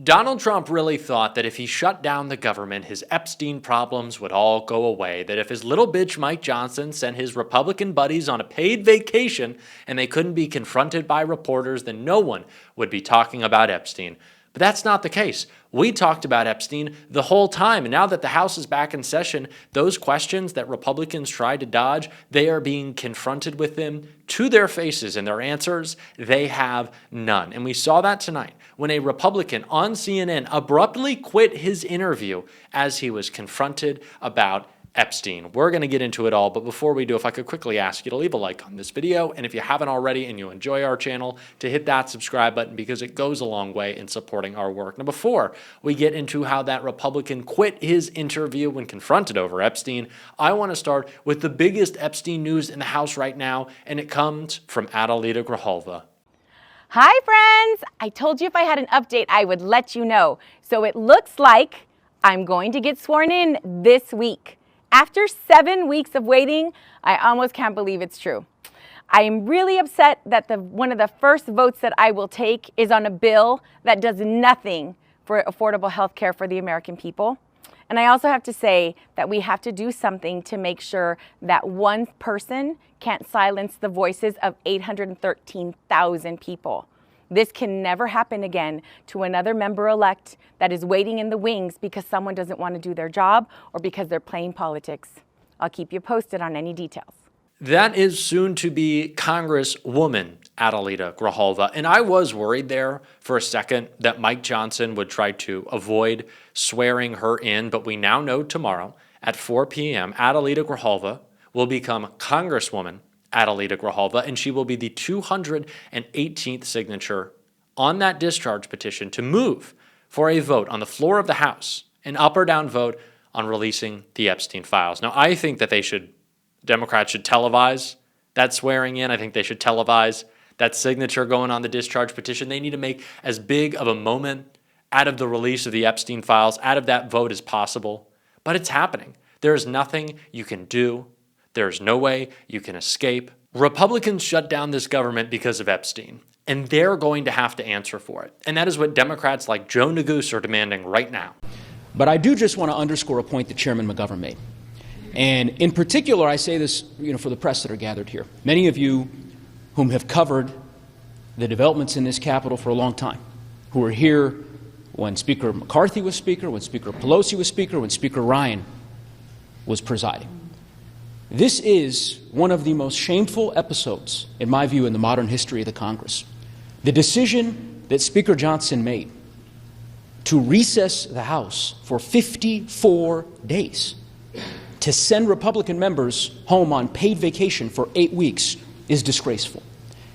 Donald Trump really thought that if he shut down the government, his Epstein problems would all go away, that if his little bitch Mike Johnson sent his Republican buddies on a paid vacation and they couldn't be confronted by reporters, then no one would be talking about Epstein. But that's not the case. We talked about Epstein the whole time, and now that the House is back in session, those questions that Republicans tried to dodge, they are being confronted with them to their faces, and their answers, they have none. And we saw that tonight when a Republican on CNN abruptly quit his interview as he was confronted about Epstein. We're going to get into it all, but before we do, if I could quickly ask you to leave a like on this video, and if you haven't already and you enjoy our channel, to hit that subscribe button because it goes a long way in supporting our work. Now, before we get into how that Republican quit his interview when confronted over Epstein, I want to start with the biggest Epstein news in the House right now, and it comes from Adelita Grijalva. Hi, friends! I told you if I had an update, I would let you know. So it looks like I'm going to get sworn in this week. After 7 weeks of waiting, I almost can't believe it's true. I am really upset that one of the first votes that I will take is on a bill that does nothing for affordable health care for the American people. And I also have to say that we have to do something to make sure that one person can't silence the voices of 813,000 people. This can never happen again to another member-elect that is waiting in the wings because someone doesn't want to do their job or because they're playing politics. I'll keep you posted on any details. That is soon to be Congresswoman Adelita Grijalva. And I was worried there for a second that Mike Johnson would try to avoid swearing her in, but we now know tomorrow at 4 p.m. Adelita Grijalva will become Congresswoman Adelita Grijalva, and she will be the 218th signature on that discharge petition to move for a vote on the floor of the House, an up or down vote on releasing the Epstein files. Now, I think that Democrats should televise that swearing in. I think they should televise that signature going on the discharge petition. They need to make as big of a moment out of the release of the Epstein files, out of that vote as possible. But it's happening. There is nothing you can do. There's no way you can escape. Republicans shut down this government because of Epstein, and they're going to have to answer for it. And that is what Democrats like Joe Neguse are demanding right now. But I do just want to underscore a point that Chairman McGovern made. And in particular, I say this, for the press that are gathered here. Many of you whom have covered the developments in this Capitol for a long time, who were here when Speaker McCarthy was Speaker, when Speaker Pelosi was Speaker, when Speaker Ryan was presiding. This is one of the most shameful episodes, in my view, in the modern history of the Congress. The decision that Speaker Johnson made to recess the House for 54 days, to send Republican members home on paid vacation for 8 weeks, is disgraceful.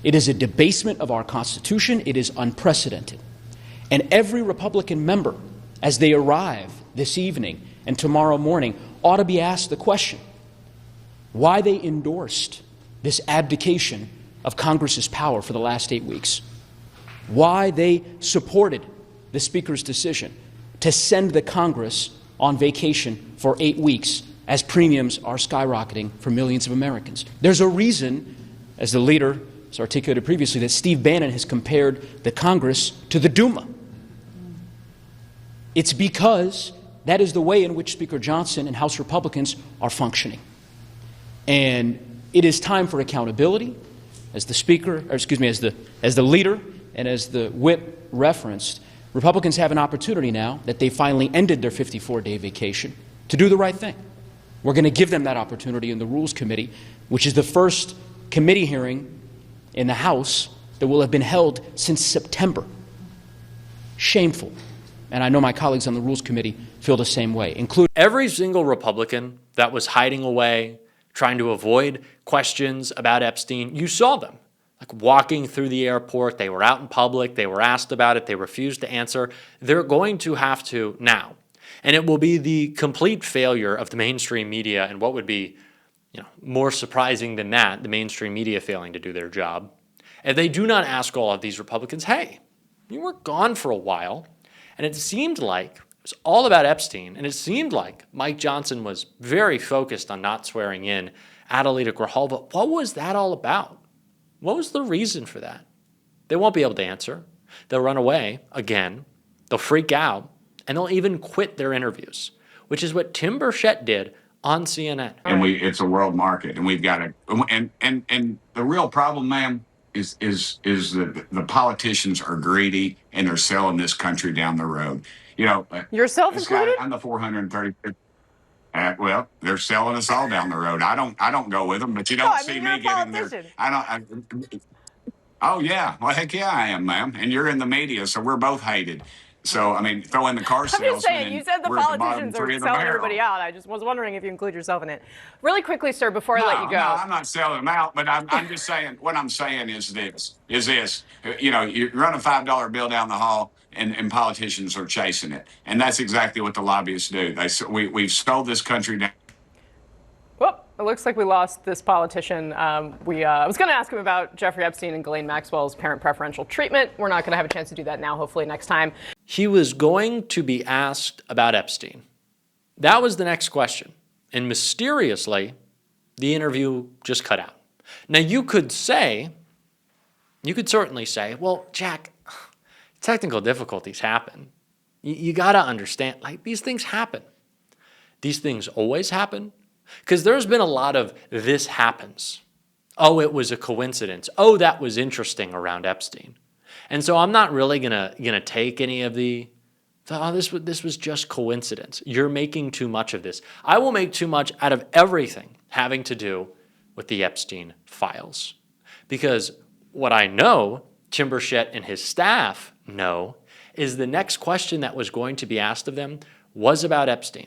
It is a debasement of our Constitution. It is unprecedented. And every Republican member, as they arrive this evening and tomorrow morning, ought to be asked the question, why they endorsed this abdication of Congress's power for the last 8 weeks, why they supported the Speaker's decision to send the Congress on vacation for 8 weeks as premiums are skyrocketing for millions of Americans. There's a reason, as the leader has articulated previously, that Steve Bannon has compared the Congress to the Duma. It's because that is the way in which Speaker Johnson and House Republicans are functioning. And it is time for accountability. As the leader and as the whip referenced, Republicans have an opportunity now that they finally ended their 54-day vacation to do the right thing. We're going to give them that opportunity in the Rules Committee, which is the first committee hearing in the House that will have been held since September. Shameful. And I know my colleagues on the Rules Committee feel the same way, including every single Republican that was hiding away, trying to avoid questions about Epstein. You saw them, like walking through the airport. They were out in public. They were asked about it. They refused to answer. They're going to have to now. And it will be the complete failure of the mainstream media, and what would be more surprising than that, the mainstream media failing to do their job. If they do not ask all of these Republicans, hey, you were gone for a while, and it seemed like it was all about Epstein, and it seemed like Mike Johnson was very focused on not swearing in Adelita Grijalva. What was that all about? What was the reason for that? They won't be able to answer. They'll run away again They'll freak out, and they'll even quit their interviews, which is what Tim Burschett did on CNN. And it's a world market, and we've got to, and the real problem, ma'am, is that the politicians are greedy and they're selling this country down the road. You know, yourself included. I'm the 435th. Well, they're selling us all down the road. I don't go with them, but you don't see me getting there. Oh yeah, well heck yeah, I am, ma'am. And you're in the media, so we're both hated. So I mean, throw in the car salesman. I'm just saying, you said the politicians are selling everybody out. I just was wondering if you include yourself in it. Really quickly, sir, before I let you go. No, I'm not selling them out, but I'm just saying, what I'm saying is this, you know, you run a $5 bill down the hall and politicians are chasing it. And that's exactly what the lobbyists do. We've stole this country down. Well, it looks like we lost this politician. I was going to ask him about Jeffrey Epstein and Ghislaine Maxwell's parent preferential treatment. We're not going to have a chance to do that now, hopefully next time. He was going to be asked about Epstein. That was the next question. And mysteriously, the interview just cut out. Now, you could certainly say, well, Jack, technical difficulties happen. You got to understand, like, these things happen. These things always happen. Because there's been a lot of this happens. Oh, it was a coincidence. Oh, that was interesting around Epstein. And so I'm not really gonna take any of this was just coincidence. You're making too much of this. I will make too much out of everything having to do with the Epstein files. Because what I know, Tim Burschett and his staff know, is the next question that was going to be asked of them was about Epstein.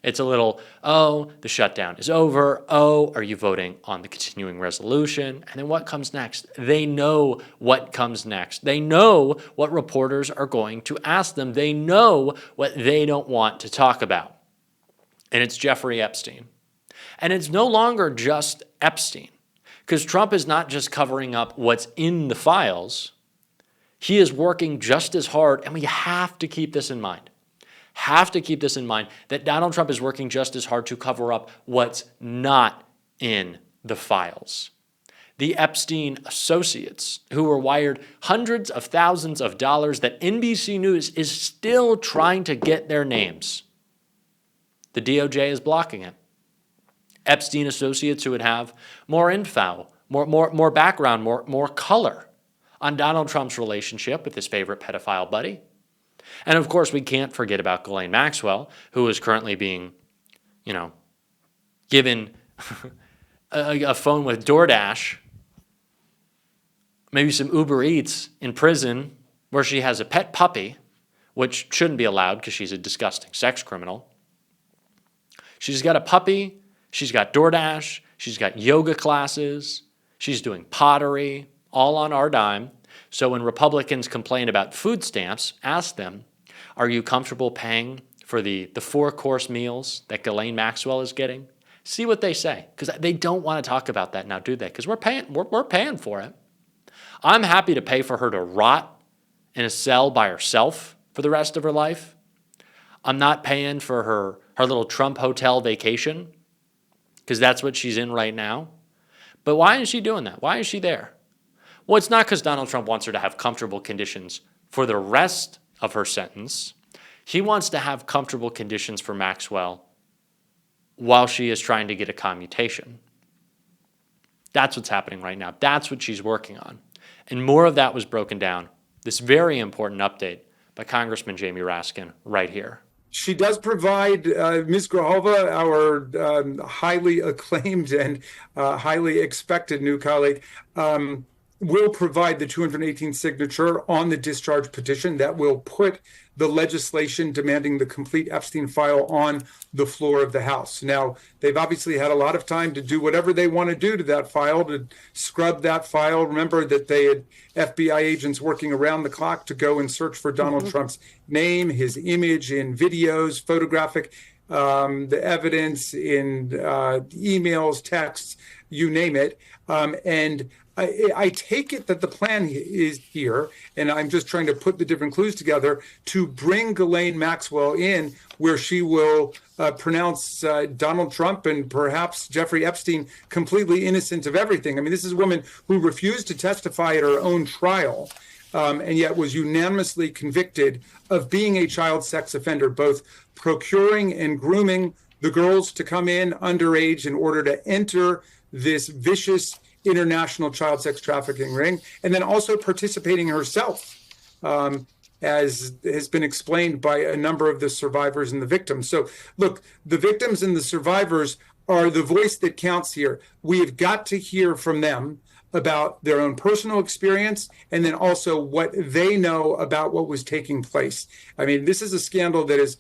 It's a little, oh, the shutdown is over. Oh, are you voting on the continuing resolution? And then what comes next? They know what comes next. They know what reporters are going to ask them. They know what they don't want to talk about. And it's Jeffrey Epstein. And it's no longer just Epstein, because Trump is not just covering up what's in the files. He is working just as hard, and we have to keep this in mind. That Donald Trump is working just as hard to cover up what's not in the files. The Epstein associates, who were wired hundreds of thousands of dollars, that NBC News is still trying to get their names. The DOJ is blocking it. Epstein associates who would have more info, more background, more color on Donald Trump's relationship with his favorite pedophile buddy. And of course, we can't forget about Ghislaine Maxwell, who is currently being, given a phone with DoorDash, maybe some Uber Eats in prison, where she has a pet puppy, which shouldn't be allowed because she's a disgusting sex criminal. She's got a puppy, she's got DoorDash, she's got yoga classes, she's doing pottery, all on our dime. So when Republicans complain about food stamps, ask them, are you comfortable paying for the 4-course meals that Ghislaine Maxwell is getting? See what they say, because they don't want to talk about that now, do they? Because we're paying for it. I'm happy to pay for her to rot in a cell by herself for the rest of her life. I'm not paying for her little Trump hotel vacation, because that's what she's in right now. But why is she doing that? Why is she there? Well, it's not because Donald Trump wants her to have comfortable conditions for the rest of her sentence. He wants to have comfortable conditions for Maxwell while she is trying to get a commutation. That's what's happening right now. That's what she's working on. And more of that was broken down. This very important update by Congressman Jamie Raskin right here. She does provide, Ms. Grahova, our highly acclaimed and highly expected new colleague, will provide the 218 signature on the discharge petition that will put the legislation demanding the complete Epstein file on the floor of the House. Now, they've obviously had a lot of time to do whatever they want to do to that file, to scrub that file. Remember that they had FBI agents working around the clock to go and search for Donald Trump's name, his image in videos, photographic, the evidence in emails, texts, you name it. And I take it that the plan is here, and I'm just trying to put the different clues together, to bring Ghislaine Maxwell in, where she will pronounce Donald Trump and perhaps Jeffrey Epstein completely innocent of everything. I mean, this is a woman who refused to testify at her own trial and yet was unanimously convicted of being a child sex offender, both procuring and grooming the girls to come in underage in order to enter this vicious international child sex trafficking ring, and then also participating herself, as has been explained by a number of the survivors and the victims. So look, the victims and the survivors are the voice that counts here. We have got to hear from them about their own personal experience and then also what they know about what was taking place. I mean, this is a scandal that has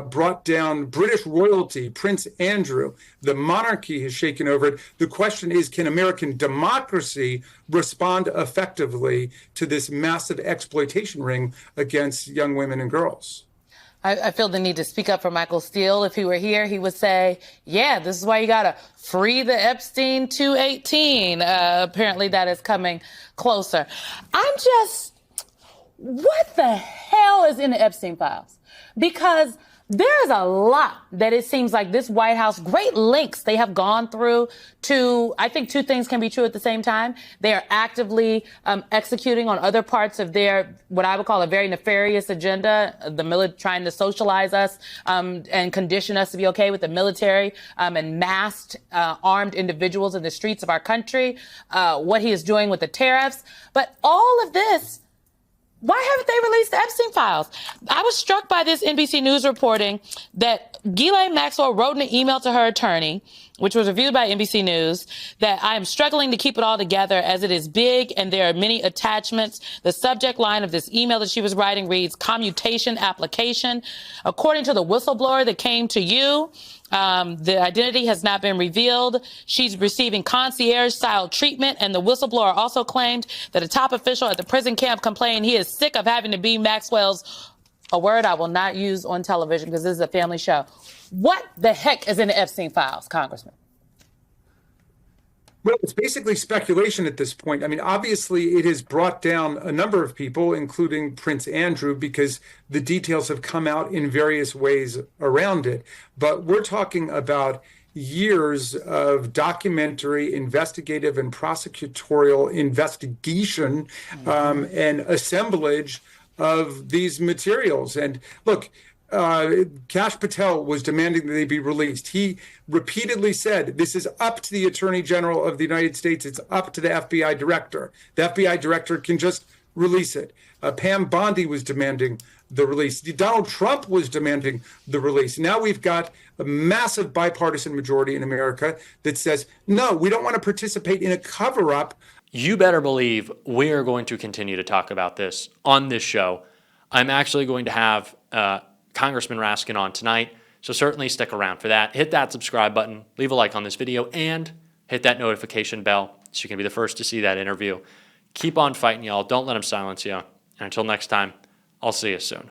brought down British royalty, Prince Andrew. The monarchy has shaken over it. The question is, can American democracy respond effectively to this massive exploitation ring against young women and girls? I feel the need to speak up for Michael Steele. If he were here, he would say, yeah, this is why you got to free the Epstein 218. Apparently that is coming closer. What the hell is in the Epstein files? Because there is a lot that it seems like this White House, great lengths they have gone through to, I think two things can be true at the same time. They are actively executing on other parts of their, what I would call a very nefarious agenda, trying to socialize us and condition us to be okay with the military and masked armed individuals in the streets of our country, what he is doing with the tariffs. But all of this, why haven't they released the Epstein files? I was struck by this NBC News reporting that Ghislaine Maxwell wrote in an email to her attorney, which was reviewed by NBC News, that I am struggling to keep it all together as it is big and there are many attachments. The subject line of this email that she was writing reads, commutation application. According to the whistleblower that came to you, the identity has not been revealed. She's receiving concierge-style treatment, and the whistleblower also claimed that a top official at the prison camp complained he is sick of having to be Maxwell's, a word I will not use on television because this is a family show. What the heck is in the Epstein files, Congressman? Well, it's basically speculation at this point. I mean, obviously, it has brought down a number of people, including Prince Andrew, because the details have come out in various ways around it. But we're talking about years of documentary, investigative, and prosecutorial investigation and assemblage of these materials. And look, Kash Patel was demanding that they be released. He repeatedly said, this is up to the Attorney General of the United States. It's up to the FBI director. The FBI director can just release it. Pam Bondi was demanding the release. Donald Trump was demanding the release. Now we've got a massive bipartisan majority in America that says, no, we don't want to participate in a cover-up. You better believe we're going to continue to talk about this on this show. I'm actually going to have Congressman Raskin on tonight, so certainly stick around for that. Hit that subscribe button, leave a like on this video, and hit that notification bell so you can be the first to see that interview. Keep on fighting, y'all. Don't let them silence you. And until next time, I'll see you soon.